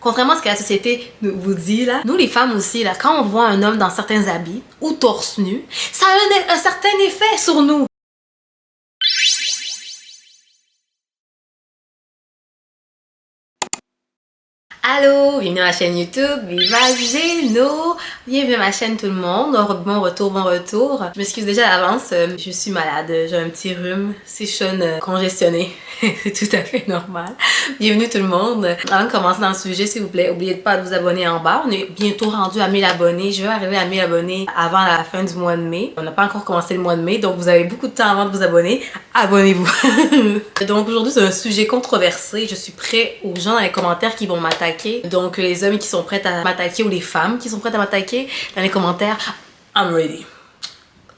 Contrairement à ce que la société vous dit là, nous les femmes aussi là, quand on voit un homme dans certains habits ou torse nu, ça a un certain effet sur nous. Allô, bienvenue à ma chaîne YouTube, Viva Geno. Bienvenue à ma chaîne tout le monde, bon retour, bon retour. Je m'excuse déjà à l'avance, je suis malade, j'ai un petit rhume, séchonne congestionné, c'est tout à fait normal. Bienvenue tout le monde. Avant de commencer dans le sujet, s'il vous plaît, n'oubliez pas de vous abonner en bas. On est bientôt rendu à 1000 abonnés, je vais arriver à 1000 abonnés avant la fin du mois de mai. On n'a pas encore commencé le mois de mai, donc vous avez beaucoup de temps avant de vous abonner. Abonnez-vous. Donc aujourd'hui c'est un sujet controversé, je suis prêt aux gens dans les commentaires qui vont m'attaquer. Donc les hommes qui sont prêts à m'attaquer ou les femmes qui sont prêtes à m'attaquer dans les commentaires, I'm ready.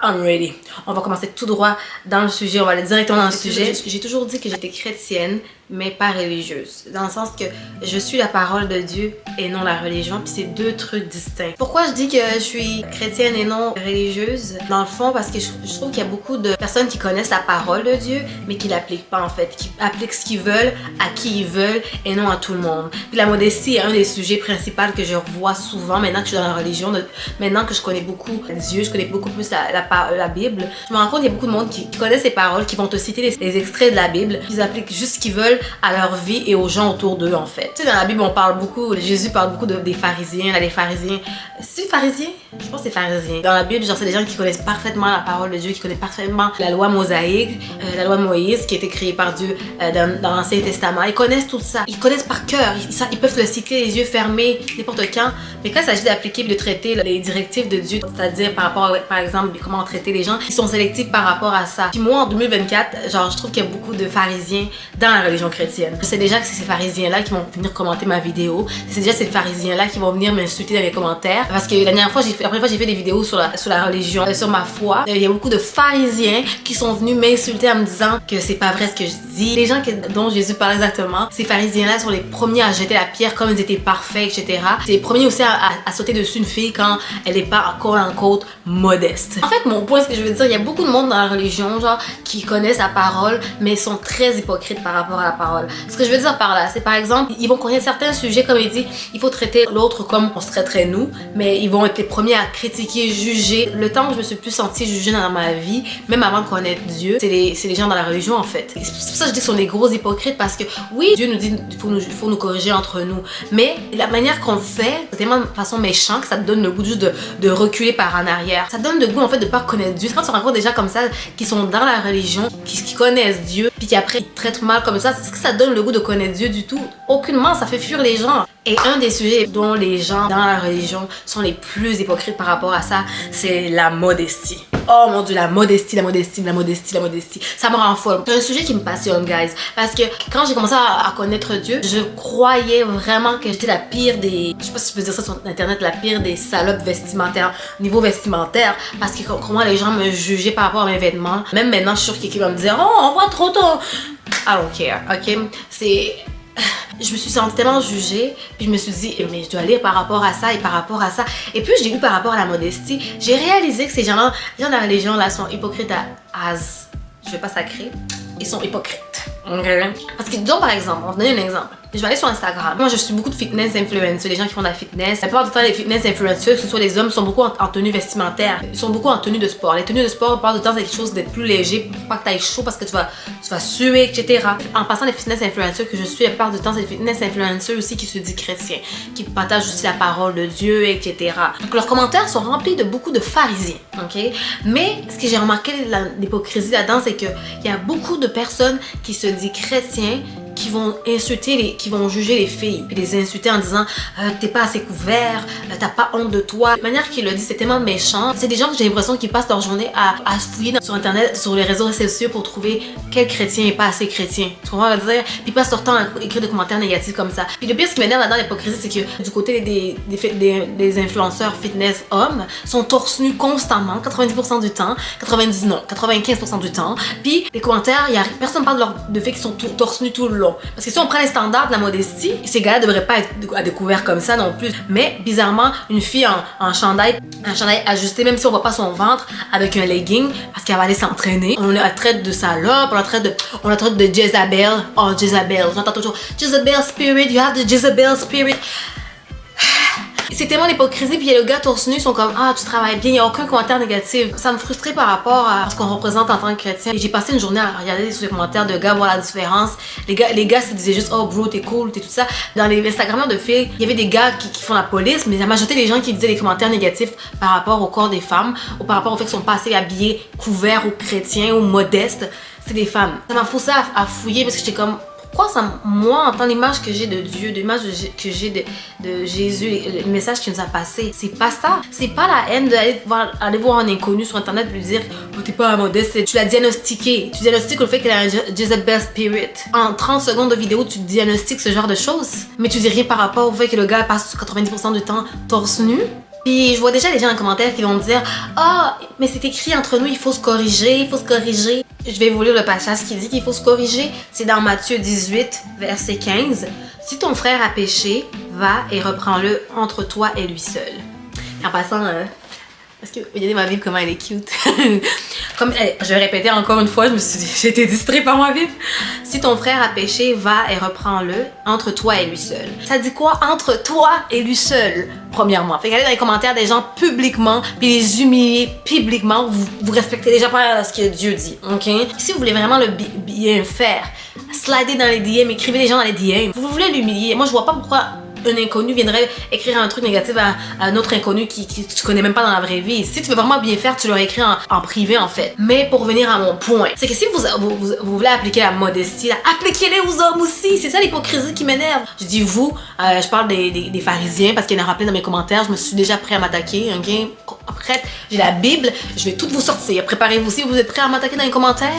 I'm ready. On va commencer tout droit dans le sujet, on va aller directement dans le sujet. J'ai toujours dit que j'étais chrétienne, mais pas religieuse. Dans le sens que je suis la parole de Dieu et non la religion, puis c'est deux trucs distincts. Pourquoi je dis que je suis chrétienne et non religieuse? Dans le fond, parce que je trouve qu'il y a beaucoup de personnes qui connaissent la parole de Dieu, mais qui l'appliquent pas en fait, qui appliquent ce qu'ils veulent, à qui ils veulent, et non à tout le monde. Puis la modestie est un des sujets principaux que je revois souvent maintenant que je suis dans la religion, maintenant que je connais beaucoup Dieu, je connais beaucoup plus la Bible. Je me rends compte qu'il y a beaucoup de monde qui connaissent les paroles, qui vont te citer les extraits de la Bible, ils appliquent juste ce qu'ils veulent à leur vie et aux gens autour d'eux en fait. Tu sais, dans la Bible on parle beaucoup, Jésus parle beaucoup des pharisiens, là les pharisiens. C'est pharisiens? Je pense que c'est pharisiens. Dans la Bible, genre c'est des gens qui connaissent parfaitement la parole de Dieu, qui connaissent parfaitement la loi mosaïque, la loi de Moïse qui a été créée par Dieu dans l'Ancien Testament. Ils connaissent tout ça, ils connaissent par cœur, ils peuvent le citer les yeux fermés n'importe quand. Mais quand il s'agit d'appliquer et de traiter les directives de Dieu, c'est-à-dire par rapport à, par exemple, comment traiter les gens, ils sont sélectifs par rapport à ça. Puis moi en 2024, genre je trouve qu'il y a beaucoup de pharisiens dans la religion chrétienne. Je sais déjà que c'est ces pharisiens-là qui vont venir commenter ma vidéo. C'est déjà ces pharisiens-là qui vont venir m'insulter dans les commentaires. Parce que la première fois j'ai fait des vidéos sur la religion, sur ma foi. Il y a beaucoup de pharisiens qui sont venus m'insulter en me disant que c'est pas vrai ce que je dis. Les gens dont Jésus parle exactement, ces pharisiens-là sont les premiers à jeter la pierre comme ils étaient parfaits, etc. C'est les premiers aussi à sauter dessus une fille quand elle n'est pas encore en côte modeste. En fait, mon point, ce que je veux dire, il y a beaucoup de monde dans la religion, genre, qui connaissent la parole, mais sont très hypocrites par rapport à la parole. Ce que je veux dire par là, c'est par exemple, ils vont connaître certains sujets, comme il dit, il faut traiter l'autre comme on se traiterait nous, mais ils vont être les premiers à critiquer, juger. Le temps où je me suis plus sentie jugée dans ma vie, même avant de connaître Dieu, c'est les gens dans la religion en fait. C'est pour ça que je dis qu'ils sont des gros hypocrites, parce que oui, Dieu nous dit qu'il faut nous corriger entre nous, mais la manière qu'on le fait, c'est tellement de façon méchante que ça te donne le goût juste de reculer par en arrière. Ça te donne le goût en fait de pas connaître Dieu. Quand tu rencontres des gens comme ça qui sont dans la religion, qui connaissent Dieu, puis qui après ils te traitent mal comme ça, est-ce que ça donne le goût de connaître Dieu du tout? Aucunement, ça fait fuir les gens. Et un des sujets dont les gens dans la religion sont les plus hypocrites par rapport à ça, c'est la modestie. Oh mon dieu, la modestie. Ça me rend folle. C'est un sujet qui me passionne, guys. Parce que quand j'ai commencé à connaître Dieu, je croyais vraiment que j'étais la pire des... Je sais pas si je peux dire ça sur internet, la pire des salopes vestimentaires, niveau vestimentaire. Parce que comment les gens me jugeaient par rapport à mes vêtements. Même maintenant, je suis sûre quelqu'un va me dire, oh, on voit trop tôt. I don't care, ok? C'est... Je me suis sentie tellement jugée, puis je me suis dit, mais je dois lire par rapport à ça et par rapport à ça. Et puis j'ai lu par rapport à la modestie, j'ai réalisé que ces gens-là, les gens de la religion là sont hypocrites je vais pas sacrer, ils sont hypocrites. Okay. Parce que, donc par exemple, on va donner un exemple. Je vais aller sur Instagram. Moi, je suis beaucoup de fitness influencers, les gens qui font de la fitness. La plupart du temps, les fitness influencers, que ce soit les hommes, sont beaucoup en tenue vestimentaire. Ils sont beaucoup en tenue de sport. Les tenues de sport, la plupart du temps, c'est quelque chose d'être plus léger pour pas que tu ailles chaud parce que tu vas suer, etc. En passant, les fitness influencers que je suis, la plupart du temps, c'est les fitness influencers aussi qui se disent chrétiens, qui partagent aussi la parole de Dieu, etc. Donc, leurs commentaires sont remplis de beaucoup de pharisiens, ok? Mais, ce que j'ai remarqué, l'hypocrisie là-dedans, c'est qu'il y a beaucoup de personnes qui se disent chrétiens, qui vont insulter, qui vont juger les filles, puis les insulter en disant t'es pas assez couvert, t'as pas honte de toi. La manière qu'il le dit, c'est tellement méchant. C'est des gens que j'ai l'impression qu'ils passent leur journée à fouiller sur internet, sur les réseaux sociaux pour trouver quel chrétien est pas assez chrétien. Tu comprends ce que je veux dire? Puis ils passent leur temps à écrire des commentaires négatifs comme ça. Puis le pire, ce qui m'énerve là-dedans, l'hypocrisie, c'est que du côté des influenceurs fitness hommes, sont torse nus constamment, 90% du temps, 95% du temps. Puis les commentaires, personne parle de fait qu'ils sont torse nus tout le long. long. Parce que si on prend les standards de la modestie, ces gars-là devraient pas être à découvert comme ça non plus. Mais bizarrement, une fille en chandail, un chandail ajusté, même si on voit pas son ventre, avec un legging, parce qu'elle va aller s'entraîner. On la traite de salope, on la traite de Jezabel. Oh, Jezabel, j'entends toujours Jezabel spirit, you have the Jezabel spirit. C'est tellement l'hypocrisie, puis il y a le gars torse nu, ils sont comme ah tu travailles bien, il n'y a aucun commentaire négatif. Ça me frustrait par rapport à ce qu'on représente en tant que chrétien. Et j'ai passé une journée à regarder sur les commentaires de gars, voir la différence. Les gars se disaient juste oh bro t'es cool, t'es tout ça. Dans les Instagrammeurs de filles, il y avait des gars qui font la police, mais la majorité des gens qui disaient des commentaires négatifs par rapport au corps des femmes, ou par rapport au fait qu'ils sont pas assez habillés, couverts ou chrétiens ou modestes, c'est des femmes. Ça m'a poussé à fouiller parce que j'étais comme pourquoi ça, moi, en tant l'image que j'ai de Dieu, l'image que j'ai de Jésus, le message qu'il nous a passé, c'est pas ça. C'est pas la haine d'aller voir un inconnu sur internet et lui dire oh, t'es pas modeste, tu l'as diagnostiqué. Tu diagnostiques le fait qu'elle a un Jezebel spirit. En 30 secondes de vidéo, tu diagnostiques ce genre de choses. Mais tu dis rien par rapport au fait que le gars passe 90% du temps torse nu. Puis je vois déjà les gens en commentaire qui vont me dire ah, mais c'est écrit entre nous, il faut se corriger, il faut se corriger. Je vais vous lire le passage qui dit qu'il faut se corriger. C'est dans Matthieu 18, verset 15. Si ton frère a péché, va et reprends-le entre toi et lui seul. En passant, parce que regardez ma Bible comment elle est cute. Comme je vais répéter encore une fois, j'ai été distraite par ma Bible. Si ton frère a péché, va et reprends-le entre toi et lui seul. Ça dit quoi entre toi et lui seul? Premièrement, fait qu'aller dans les commentaires des gens publiquement, puis les humilier publiquement, vous respectez déjà pas ce que Dieu dit, ok? Si vous voulez vraiment le bien faire, slidez dans les DM, écrivez les gens dans les DM. Vous voulez l'humilier, moi je vois pas pourquoi un inconnu viendrait écrire un truc négatif à un autre inconnu qui tu connais même pas dans la vraie vie. Si tu veux vraiment bien faire, tu l'aurais écrit en privé en fait. Mais pour revenir à mon point, c'est que si vous voulez appliquer la modestie, là, appliquez-les aux hommes aussi. C'est ça l'hypocrisie qui m'énerve. Je dis vous, je parle des pharisiens parce qu'il y en a rappelé dans mes commentaires. Je me suis déjà prêt à m'attaquer. Okay? Après, j'ai la Bible, je vais tout vous sortir. Préparez-vous si vous êtes prêts à m'attaquer dans les commentaires.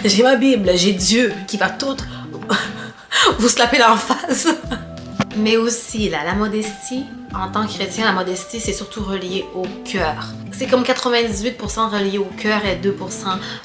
J'ai ma Bible, j'ai Dieu qui va tout vous slapper dans la face. Mais aussi, là, la modestie, en tant que chrétien, la modestie, c'est surtout relié au cœur. C'est comme 98% relié au cœur et 2%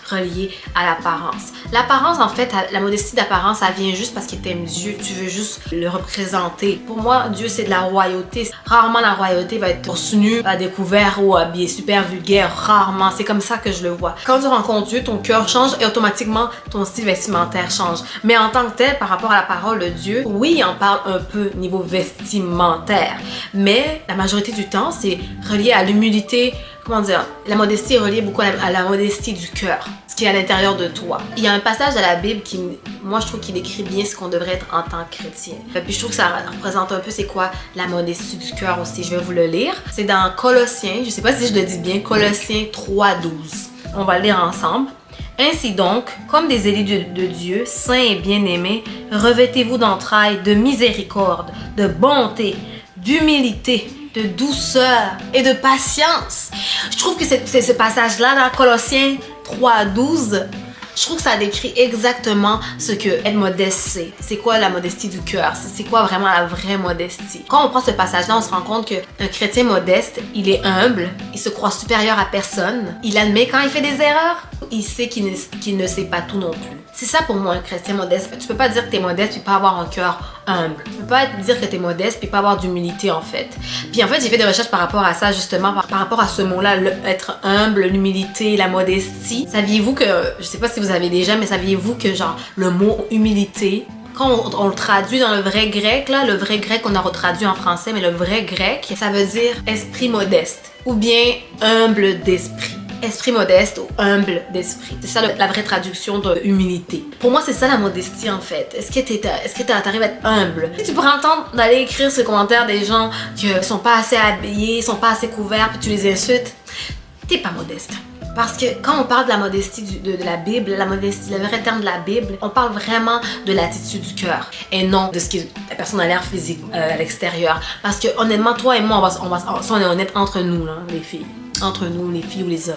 relié à l'apparence. L'apparence, en fait, la modestie d'apparence, ça vient juste parce que t'aimes Dieu, tu veux juste le représenter. Pour moi, Dieu, c'est de la royauté. Rarement la royauté va être torse nu, à découvert ou habillé super vulgaire. Rarement. C'est comme ça que je le vois. Quand tu rencontres Dieu, ton cœur change et automatiquement, ton style vestimentaire change. Mais en tant que tel, par rapport à la parole de Dieu, oui, on parle un peu niveau vestimentaire. Mais la majorité du temps, c'est relié à l'humilité. Comment dire? La modestie est reliée beaucoup à la modestie du cœur, ce qui est à l'intérieur de toi. Il y a un passage de la Bible qui, moi, je trouve qu'il décrit bien ce qu'on devrait être en tant que chrétien. Puis je trouve que ça représente un peu c'est quoi la modestie du cœur aussi. Je vais vous le lire. C'est dans Colossiens, je sais pas si je le dis bien, Colossiens 3:12. On va le lire ensemble. Ainsi donc, comme des élus de Dieu, saints et bien-aimés, revêtez-vous d'entrailles, de miséricorde, de bonté, d'humilité, de douceur et de patience. Je trouve que c'est ce passage-là dans Colossiens 3:12, je trouve que ça décrit exactement ce que être modeste c'est. C'est quoi la modestie du cœur? C'est quoi vraiment la vraie modestie? Quand on prend ce passage-là, on se rend compte qu'un chrétien modeste, il est humble, il se croit supérieur à personne, il admet quand il fait des erreurs, il sait qu'il ne sait pas tout non plus. C'est ça pour moi un chrétien modeste. Tu peux pas dire que t'es modeste puis pas avoir un cœur humble. Tu peux pas dire que t'es modeste puis pas avoir d'humilité en fait. Puis en fait j'ai fait des recherches par rapport à ça justement, par rapport à ce mot-là, être humble, l'humilité, la modestie. Saviez-vous que, je sais pas si vous avez déjà, mais saviez-vous que genre le mot humilité, quand on le traduit dans le vrai grec, là, le vrai grec qu'on a retraduit en français, mais le vrai grec, ça veut dire esprit modeste ou bien humble d'esprit. Esprit modeste ou humble d'esprit. C'est ça la vraie traduction de humilité. Pour moi, c'est ça la modestie en fait. Est-ce que t'arrives à être humble? Si tu prends le temps d'aller écrire ce commentaire des gens qui sont pas assez habillés, sont pas assez couverts, puis tu les insultes, t'es pas modeste. Parce que quand on parle de la modestie de la Bible, la modestie, le vrai terme de la Bible, on parle vraiment de l'attitude du cœur et non de ce que la personne a l'air physique à l'extérieur. Parce que honnêtement, toi et moi, si on est honnête entre nous, là, les filles, entre nous, les filles ou les hommes.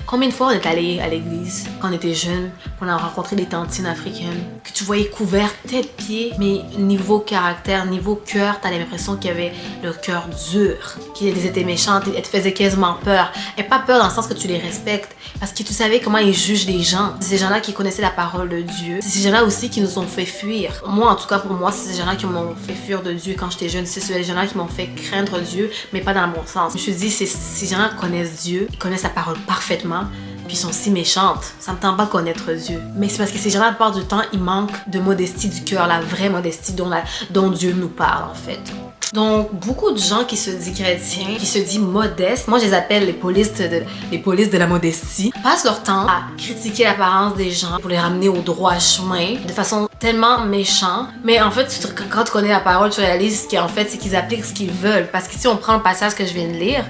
Combien de fois on est allé à l'église quand on était jeunes, qu'on a rencontré des tantines africaines, que tu voyais couvertes tête, pied, mais niveau caractère, niveau cœur, t'as l'impression qu'il y avait le cœur dur, qu'ils étaient méchantes, elles te faisaient quasiment peur. Et pas peur dans le sens que tu les respectes, parce que tu savais comment ils jugent les gens. C'est ces gens-là qui connaissaient la parole de Dieu. C'est ces gens-là aussi qui nous ont fait fuir. Moi, en tout cas, pour moi, c'est ces gens-là qui m'ont fait fuir de Dieu quand j'étais jeune. C'est ces gens-là qui m'ont fait craindre Dieu, mais pas dans le bon sens. Je me suis dit, ces gens-là connaissent Dieu, ils connaissent la parole parfaitement, puis ils sont si méchantes. Ça me tente pas de connaître Dieu. Mais c'est parce que ces gens-là, la plupart du temps, ils manquent de modestie du cœur, la vraie modestie dont Dieu nous parle, en fait. Donc, beaucoup de gens qui se disent chrétiens, qui se disent modestes, moi je les appelle les polices de la modestie, passent leur temps à critiquer l'apparence des gens pour les ramener au droit chemin de façon tellement méchante. Mais en fait, quand tu connais la parole, tu réalises qu'en fait, c'est qu'ils appliquent ce qu'ils veulent. Parce que si on prend le passage que je viens de lire,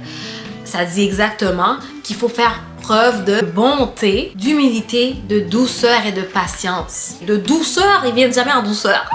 ça dit exactement qu'il faut faire preuve de bonté, d'humilité, de douceur et de patience. De douceur, ils viennent jamais en douceur.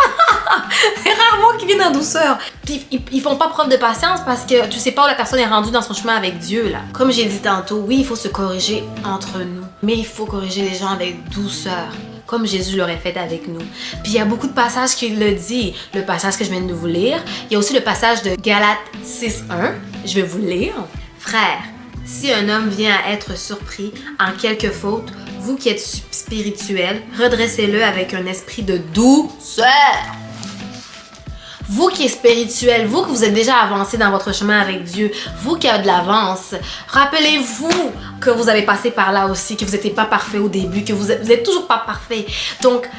C'est rarement qu'ils viennent en douceur. Puis ils font pas preuve de patience parce que tu sais pas où la personne est rendue dans son chemin avec Dieu là. Comme j'ai dit tantôt, oui, il faut se corriger entre nous, mais il faut corriger les gens avec douceur, comme Jésus l'aurait fait avec nous. Puis il y a beaucoup de passages qui le disent. Le passage que je viens de vous lire. Il y a aussi le passage de Galates 6:1. Je vais vous le lire. Frères, si un homme vient à être surpris en quelque faute, vous qui êtes spirituels, redressez-le avec un esprit de douceur. Vous qui êtes spirituel, vous que vous êtes déjà avancé dans votre chemin avec Dieu, vous qui avez de l'avance, rappelez-vous que vous avez passé par là aussi, que vous n'étiez pas parfait au début, que vous êtes toujours pas parfait. Donc,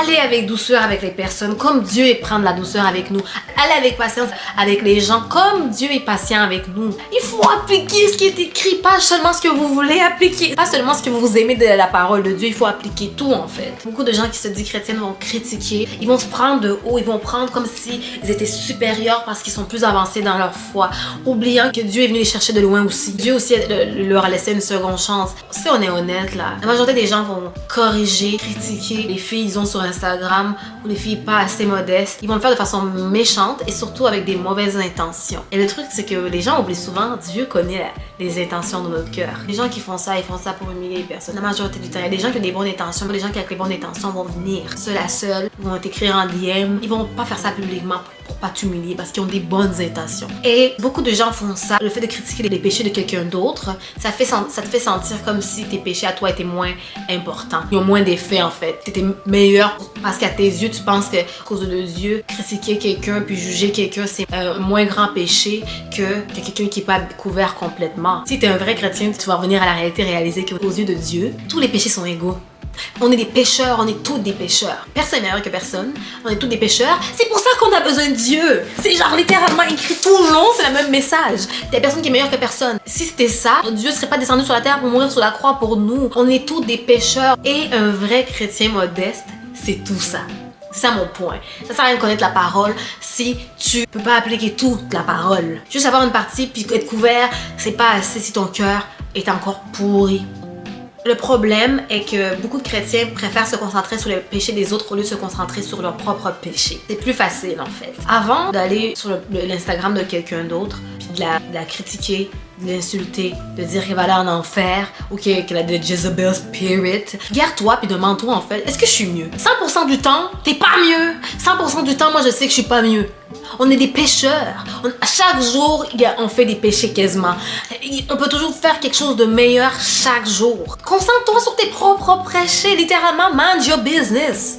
allez avec douceur avec les personnes, comme Dieu est prendre la douceur avec nous. Allez avec patience avec les gens, comme Dieu est patient avec nous. Il faut appliquer ce qui est écrit, pas seulement ce que vous voulez appliquer, pas seulement ce que vous aimez de la parole de Dieu, il faut appliquer tout en fait. Beaucoup de gens qui se disent chrétiennes vont critiquer, ils vont se prendre de haut, ils vont prendre comme si ils étaient supérieurs parce qu'ils sont plus avancés dans leur foi, oubliant que Dieu est venu les chercher de loin aussi. Dieu aussi leur a laissé une seconde chance. Si on est honnête là, la majorité des gens vont corriger, critiquer les filles, ils ont sur Instagram ou les filles pas assez modestes. Ils vont le faire de façon méchante et surtout avec des mauvaises intentions. Et le truc, c'est que les gens oublient souvent, Dieu connaît les intentions de notre cœur. Les gens qui font ça, ils font ça pour humilier les personnes. La majorité du temps, il y a des gens qui ont des bonnes intentions, mais les gens qui avec les bonnes intentions vont venir seul à seul, ils vont t'écrire en DM, ils vont pas faire ça publiquement pour pas t'humilier parce qu'ils ont des bonnes intentions. Et beaucoup de gens font ça. Le fait de critiquer les péchés de quelqu'un d'autre, ça te fait sentir comme si tes péchés à toi étaient moins importants. Ils ont moins d'effet en fait. T'étais meilleur parce qu'à tes yeux, tu penses que à cause de Dieu, critiquer quelqu'un puis juger quelqu'un, c'est un moins grand péché que quelqu'un qui est pas couvert complètement. Si t'es un vrai chrétien, tu vas revenir à la réalité, réaliser qu'aux yeux de Dieu, tous les péchés sont égaux. On est des pécheurs, on est tous des pécheurs. Personne n'est meilleur que personne, on est tous des pécheurs. C'est pour ça qu'on a besoin de Dieu. C'est genre littéralement écrit tout le long, c'est le même message. Il y a personne qui est meilleur que personne. Si c'était ça, Dieu serait pas descendu sur la terre pour mourir sur la croix pour nous. On est tous des pécheurs. Et un vrai chrétien modeste, c'est tout ça. C'est ça mon point. Ça sert à rien de connaître la parole si tu peux pas appliquer toute la parole. Juste avoir une partie puis être couvert, c'est pas assez si ton cœur est encore pourri. Le problème est que beaucoup de chrétiens préfèrent se concentrer sur les péchés des autres au lieu de se concentrer sur leurs propres péchés. C'est plus facile en fait. Avant d'aller sur l'Instagram de quelqu'un d'autre, puis de la critiquer, de l'insulter, de dire qu'elle va aller en enfer ou qu'elle a de Jezebel Spirit, regarde-toi puis demande-toi en fait, est-ce que je suis mieux? 100% du temps, t'es pas mieux. 100% du temps, moi je sais que je suis pas mieux. On est des pécheurs. Chaque jour, on fait des péchés quasiment. On peut toujours faire quelque chose de meilleur chaque jour. Concentre-toi sur tes propres péchés. Littéralement, mind your business.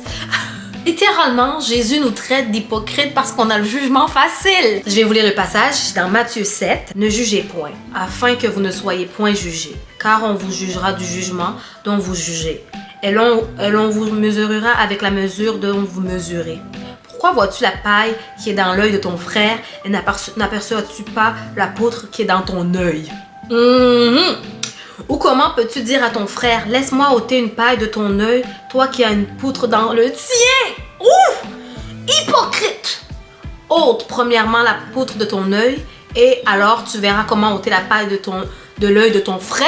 Littéralement, Jésus nous traite d'hypocrites parce qu'on a le jugement facile. Je vais vous lire le passage dans Matthieu 7. Ne jugez point, afin que vous ne soyez point jugés, car on vous jugera du jugement dont vous jugez. Et l'on vous mesurera avec la mesure dont vous mesurez. Pourquoi vois-tu la paille qui est dans l'œil de ton frère et n'aperçois-tu pas la poutre qui est dans ton œil? Ou comment peux-tu dire à ton frère, laisse-moi ôter une paille de ton œil, toi qui as une poutre dans le tien? Ouh! Hypocrite! Ôte premièrement la poutre de ton œil et alors tu verras comment ôter la paille de l'œil de ton frère.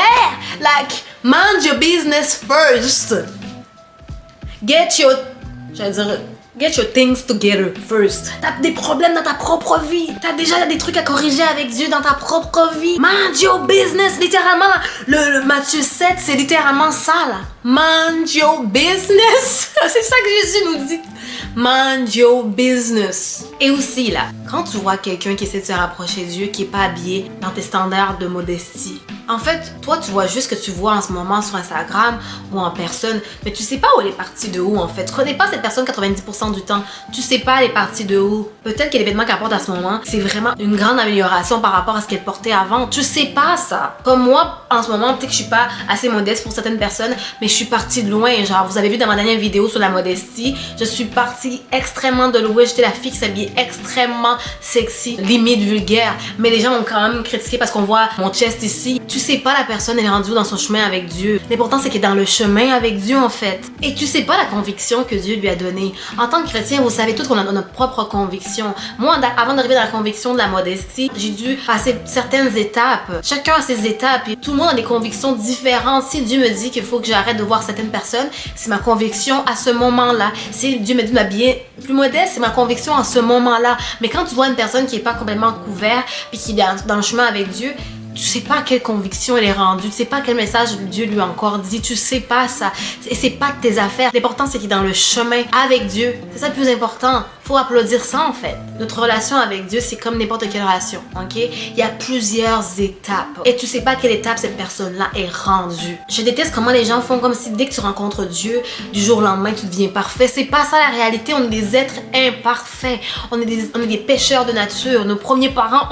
Like, mind your business first. Get your things together first. T'as des problèmes dans ta propre vie. T'as déjà des trucs à corriger avec Dieu dans ta propre vie. Mind your business. Littéralement, le Matthieu 7, c'est littéralement ça, là. Mind your business. C'est ça que Jésus nous dit. Mind your business. Et aussi, là, quand tu vois quelqu'un qui essaie de se rapprocher de Dieu, qui est pas habillé dans tes standards de modestie, en fait, toi, tu vois juste ce que tu vois en ce moment sur Instagram ou en personne, mais tu sais pas où elle est partie de où, en fait. Tu connais pas cette personne 90% du temps. Tu sais pas elle est partie de où. Peut-être que l'événement qu'elle porte à ce moment, c'est vraiment une grande amélioration par rapport à ce qu'elle portait avant. Tu sais pas ça. Comme moi, en ce moment, peut-être que je suis pas assez modeste pour certaines personnes, mais je suis partie de loin. Genre, vous avez vu dans ma dernière vidéo sur la modestie, je suis partie extrêmement de loin. J'étais la fille qui s'habillait extrêmement sexy, limite vulgaire. Mais les gens m'ont quand même critiqué parce qu'on voit mon chest ici. Tu sais pas la personne elle est rendue dans son chemin avec Dieu. L'important c'est qu'elle est dans le chemin avec Dieu en fait. Et tu sais pas la conviction que Dieu lui a donnée. En tant que chrétien, vous savez tous qu'on a notre propre conviction. Moi, avant d'arriver dans la conviction de la modestie, j'ai dû passer certaines étapes. Chacun a ses étapes et tout le monde a des convictions différentes. Si Dieu me dit qu'il faut que j'arrête de voir certaines personnes, c'est ma conviction à ce moment-là. Si Dieu me dit de m'habiller plus modeste, c'est ma conviction à ce moment-là. Mais quand tu vois une personne qui est pas complètement couverte puis qui est dans le chemin avec Dieu, tu sais pas à quelle conviction elle est rendue, tu sais pas quel message Dieu lui a encore dit, tu sais pas ça. Et c'est pas que tes affaires. L'important c'est qu'il est dans le chemin avec Dieu. C'est ça le plus important. Faut applaudir ça en fait. Notre relation avec Dieu, c'est comme n'importe quelle relation, ok? Il y a plusieurs étapes. Et tu sais pas à quelle étape cette personne-là est rendue. Je déteste comment les gens font comme si dès que tu rencontres Dieu, du jour au lendemain, tu deviens parfait. C'est pas ça la réalité. On est des êtres imparfaits. On est des pécheurs de nature. Nos premiers parents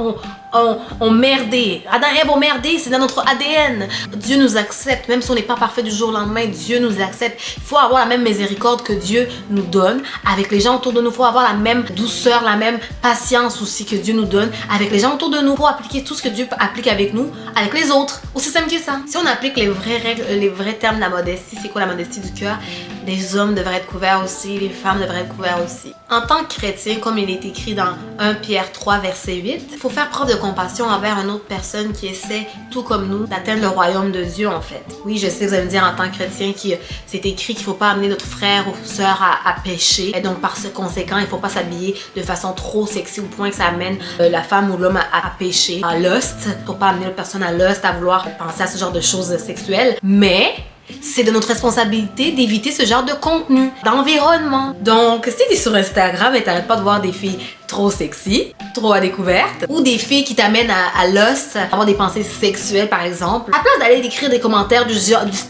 ont merdé. Adam et Ève ont merdé, c'est dans notre ADN. Dieu nous accepte, même si on n'est pas parfait du jour au lendemain, Dieu nous accepte. Il faut avoir la même miséricorde que Dieu nous donne avec les gens autour de nous. Il faut avoir la même douceur, la même patience aussi que Dieu nous donne avec les gens autour de nous pour appliquer tout ce que Dieu applique avec nous, avec les autres. Aussi simple que ça. Si on applique les vraies règles, les vrais termes de la modestie, c'est quoi la modestie du cœur? Les hommes devraient être couverts aussi, les femmes devraient être couvertes aussi. En tant que chrétien, comme il est écrit dans 1 Pierre 3, verset 8, il faut faire preuve de compassion envers une autre personne qui essaie, tout comme nous, d'atteindre le royaume de Dieu en fait. Oui, je sais, vous allez me dire en tant que chrétien c'est écrit qu'il ne faut pas amener notre frère ou soeur à pécher. Et donc par ce conséquent, il ne faut pas s'habiller de façon trop sexy au point que ça amène la femme ou l'homme à pécher, à lust. Il ne faut pas amener l'autre personne à lust, à vouloir penser à ce genre de choses sexuelles. Mais c'est de notre responsabilité d'éviter ce genre de contenu, d'environnement. Donc, si tu es sur Instagram et t'arrêtes pas de voir des filles trop sexy, trop à découverte, ou des filles qui t'amènent à lust, à avoir des pensées sexuelles par exemple, à place d'aller écrire des commentaires du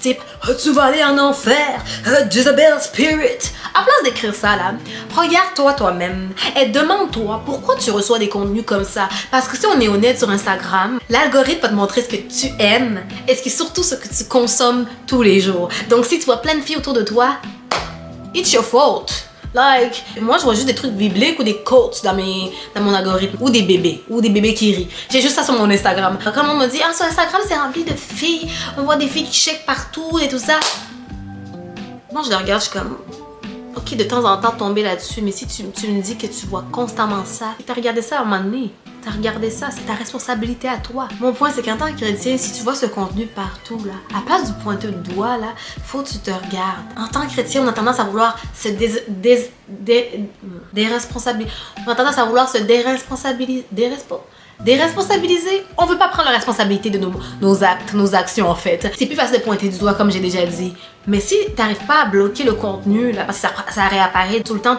type « Tu vas aller en enfer, Jezebel Spirit », à place d'écrire ça là, regarde-toi toi-même et demande-toi pourquoi tu reçois des contenus comme ça. Parce que si on est honnête sur Instagram, l'algorithme va te montrer ce que tu aimes et surtout ce que tu consommes tous les jours. Donc si tu vois plein de filles autour de toi, it's your fault. Like, moi je vois juste des trucs bibliques ou des quotes dans mon algorithme, ou des bébés qui rient. J'ai juste ça sur mon Instagram. Quand on me dit sur Instagram c'est rempli de filles, on voit des filles qui shake partout et tout ça. Moi je les regarde, je suis comme ok, de temps en temps tomber là-dessus, mais si tu me dis que tu vois constamment ça, t'as regardé ça à un moment donné. T'as regardé ça, c'est ta responsabilité à toi. Mon point, c'est qu'en tant que chrétien, si tu vois ce contenu partout, là, à place du pointer le doigt, là, faut que tu te regardes. En tant que chrétien, on a tendance à vouloir se déresponsabiliser. On a tendance à vouloir se déresponsabiliser. On veut pas prendre la responsabilité de nos actes, nos actions en fait. C'est plus facile de pointer du doigt comme j'ai déjà dit. Mais si t'arrives pas à bloquer le contenu, là, parce que ça réapparaît tout le temps,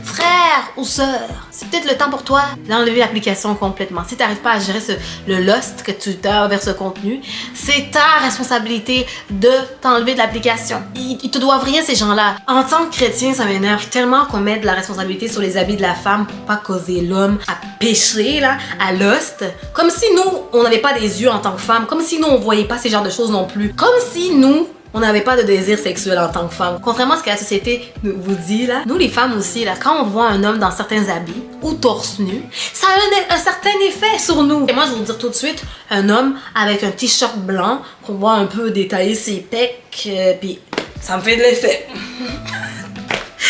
frère ou sœur, c'est peut-être le temps pour toi d'enlever l'application complètement. Si t'arrives pas à gérer le lust que tu as vers ce contenu, c'est ta responsabilité de t'enlever de l'application. Ils te doivent rien ces gens-là. En tant que chrétien, ça m'énerve tellement qu'on mette de la responsabilité sur les habits de la femme pour pas causer l'homme à pécher, là, à lust. Comme si nous, on n'avait pas des yeux en tant que femme. Comme si nous, on voyait pas ces genres de choses non plus. Comme si nous, on n'avait pas de désir sexuel en tant que femme. Contrairement à ce que la société vous dit là, nous les femmes aussi là, quand on voit un homme dans certains habits ou torse nu, ça a un certain effet sur nous. Et moi je vais vous dire tout de suite, un homme avec un t-shirt blanc, qu'on voit un peu détailler ses pecs, puis ça me fait de l'effet.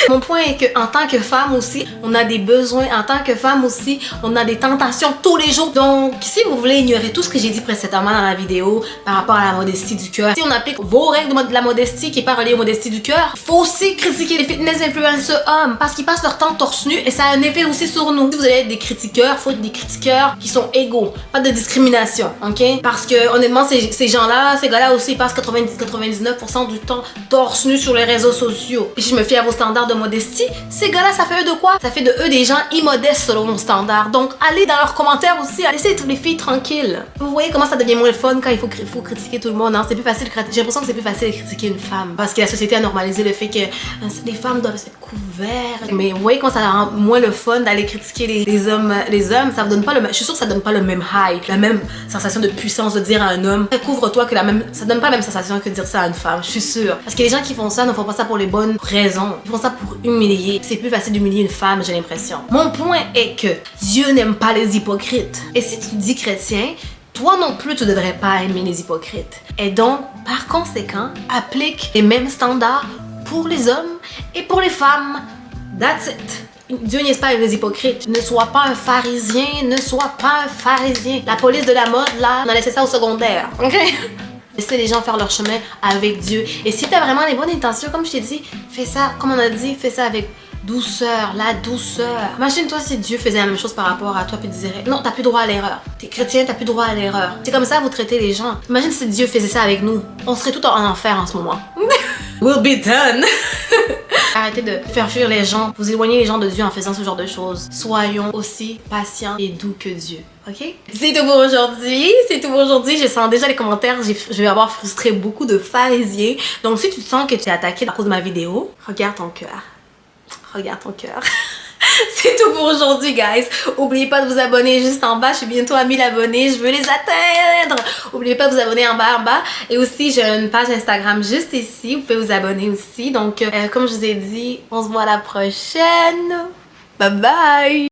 Mon point est que en tant que femme aussi, on a des besoins. En tant que femme aussi, on a des tentations tous les jours. Donc, si vous voulez ignorer tout ce que j'ai dit précédemment dans la vidéo par rapport à la modestie du cœur, si on applique vos règles de la modestie qui est pas reliée aux modesties du cœur, il faut aussi critiquer les fitness influencers hommes parce qu'ils passent leur temps torse nu et ça a un effet aussi sur nous. Si vous allez être des critiqueurs, faut être des critiqueurs qui sont égaux, pas de discrimination, ok? Parce que honnêtement, ces gens-là, ces gars-là aussi, ils passent 90-99% du temps torse nu sur les réseaux sociaux. Et si je me fie à vos standards de modestie, ces gars-là, ça fait eux de quoi? Ça fait de eux des gens immodestes selon nos standards. Donc, allez dans leurs commentaires aussi, laissez toutes les filles tranquilles. Vous voyez comment ça devient moins fun quand il faut critiquer tout le monde, hein? C'est plus facile, j'ai l'impression que c'est plus facile de critiquer une femme. Parce que la société a normalisé le fait que les femmes doivent être couvertes. Mais vous voyez comment ça rend moins le fun d'aller critiquer les hommes. Ça vous donne pas je suis sûre que ça donne pas le même high, la même sensation de puissance de dire à un homme, couvre-toi, ça donne pas la même sensation que de dire ça à une femme, je suis sûre. Parce que les gens qui font ça ne font pas ça pour les bonnes raisons. Ils font ça pour humilier. C'est plus facile d'humilier une femme, j'ai l'impression. Mon point est que Dieu n'aime pas les hypocrites. Et si tu dis chrétien, toi non plus, tu devrais pas aimer les hypocrites. Et donc, par conséquent, applique les mêmes standards pour les hommes et pour les femmes. That's it. Dieu n'est pas avec les hypocrites. Ne sois pas un pharisien, ne sois pas un pharisien. La police de la mode, là, on a laissé ça au secondaire, ok? Laissez les gens faire leur chemin avec Dieu. Et si t'as vraiment les bonnes intentions, comme je t'ai dit, fais ça, comme on a dit, fais ça avec douceur, la douceur. Imagine-toi si Dieu faisait la même chose par rapport à toi puis dirait non, t'as plus droit à l'erreur. T'es chrétien, t'as plus droit à l'erreur. C'est comme ça vous traitez les gens. Imagine si Dieu faisait ça avec nous. On serait tout en enfer en ce moment. We'll be done. Arrêtez de faire fuir les gens, vous éloignez les gens de Dieu en faisant ce genre de choses. Soyons aussi patients et doux que Dieu. Ok? C'est tout pour aujourd'hui. C'est tout pour aujourd'hui. Je sens déjà les commentaires. Je vais avoir frustré beaucoup de pharisiens. Donc si tu te sens que tu es attaqué à cause de ma vidéo, regarde ton cœur. Regarde ton cœur. C'est tout pour aujourd'hui, guys. Oubliez pas de vous abonner juste en bas. Je suis bientôt à 1000 abonnés. Je veux les atteindre. Oubliez pas de vous abonner en bas. Et aussi, j'ai une page Instagram juste ici. Vous pouvez vous abonner aussi. Donc, comme je vous ai dit, on se voit à la prochaine. Bye bye.